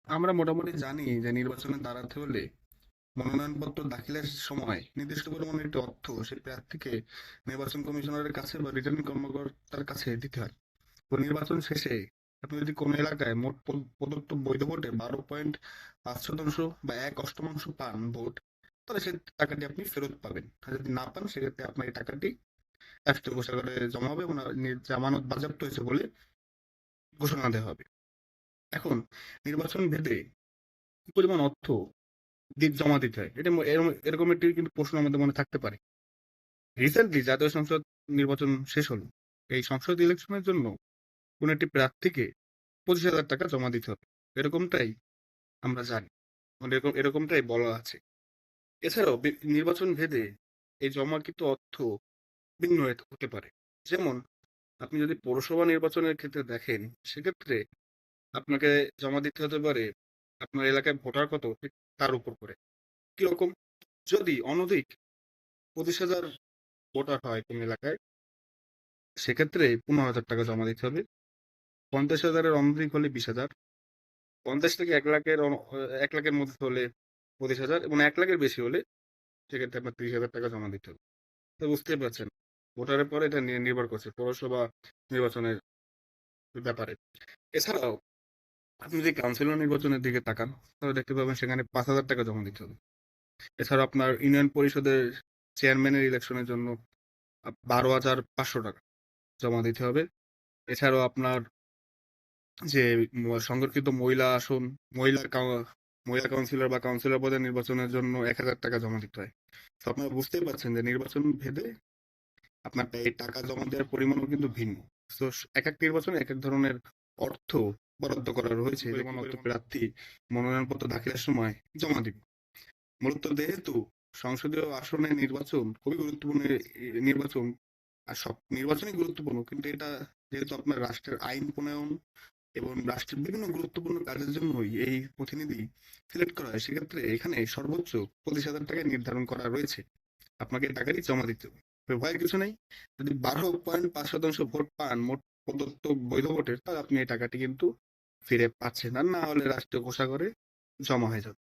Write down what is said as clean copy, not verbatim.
আমরা মোটামুটি জানি যে নির্বাচনে দাঁড়াতে হলে মনোনয়নপত্র দাখিলের সময় নির্দিষ্ট পরিমাণে একটি অর্থ সেই প্রার্থীকে নির্বাচন কমিশনারের কাছে বা রিটার্নিং কর্মকর্তার কাছে দিতে হয়। তো নির্বাচন শেষে আপনি যদি কোনো এলাকায় মোট প্রদত্ত বৈধ ভোটে 12.5% বা 1/8 পান ভোট, তাহলে সেই টাকাটি আপনি ফেরত পাবেন। আর যদি না পান সেক্ষেত্রে আপনার এই টাকাটি রাষ্ট্রীয় কোষাগারে জমা হবে এবং জামানত বাজেয়াপ্ত হয়েছে বলে ঘোষণা দেওয়া হবে। এখন নির্বাচন ভেদে কি পরিমাণ অর্থ জমা দিতে হয়, এটা এরকম একটি কিন্তু প্রশ্ন আমাদের মনে থাকতে পারে। রিসেন্টলি জাতীয় সংসদ নির্বাচন শেষ হলো। এই সংসদ ইলেকশনের জন্য কোন একটি প্রার্থীকে 25,000 টাকা জমা দিতে হবে, এরকমটাই আমরা জানি। মানে এরকমটাই বলা আছে। এছাড়াও নির্বাচন ভেদে এই জমাকৃত অর্থ ভিন্ন হতে পারে। যেমন আপনি যদি পৌরসভা নির্বাচনের ক্ষেত্রে দেখেন, সেক্ষেত্রে আপনাকে জমা দিতে হতে পারে আপনার এলাকায় ভোটার কত ঠিক তার উপর করে। কিরকম? যদি অনধিক 25,000 ভোটার হয় কোন এলাকায়, সেক্ষেত্রে 15,000 টাকা জমা দিতে হবে। 50,000-এর অনধিক হলে 20,000, 50 থেকে 1 লাখের 1 লাখের মধ্যে হলে 25,000 এবং 1 লাখের বেশি হলে সেক্ষেত্রে আপনার 30,000 টাকা জমা দিতে হবে। তো বুঝতেই পারছেন, ভোটারের পরে এটা নির্ভর করছে পৌরসভা নির্বাচনের ব্যাপারে। এছাড়াও আপনি যদি কাউন্সিলর নির্বাচনের দিকে তাকান, তাহলে দেখতে পাবেন সেখানে 5,000 টাকা জমা দিতে হবে। এছাড়া আপনার ইউনিয়ন পরিষদের চেয়ারম্যানের ইলেকশনের জন্য 12,500 টাকা জমা দিতে হবে। এছাড়াও আপনার যে সংরক্ষিত মহিলা আসন, মহিলা মহিলা কাউন্সিলর বা কাউন্সিলর পদে নির্বাচনের জন্য 1,000 টাকা জমা দিতে হয়। তো আপনারা বুঝতেই পারছেন যে নির্বাচন ভেদে আপনার এই টাকা জমা দেওয়ার পরিমাণও কিন্তু ভিন্ন। তো এক এক নির্বাচনে এক এক ধরনের অর্থ বরাদ্দ করা রয়েছে, পরিমাণ অর্থ প্রার্থী মনোনয়নপত্র দাখিলের সময় জমা দিবে। মূলত যেহেতু সংসদীয় আসনে নির্বাচন খুবই গুরুত্বপূর্ণ নির্বাচন, আর সব নির্বাচনই গুরুত্বপূর্ণ, কিন্তু এটা যেহেতু আপনার রাষ্ট্রের আইন প্রণয়ন এবং রাষ্ট্রের বিভিন্ন গুরুত্বপূর্ণ কাজের জন্যই এই প্রতিনিধি সিলেক্ট করা হয়, সেক্ষেত্রে এখানে সর্বোচ্চ 25,000 টাকায় নির্ধারণ করা রয়েছে। আপনাকে এই টাকাটি জমা দিতে হবে। ভয়ের কিছু নেই। যদি 12.5% ভোট পান মোট প্রদত্ত বৈধ ভোটের, তাহলে আপনি এই টাকাটি কিন্তু ফিরে পাচ্ছেন। আর না হলে রাষ্ট্রীয় কোষাগারে জমা হয়ে যাবে।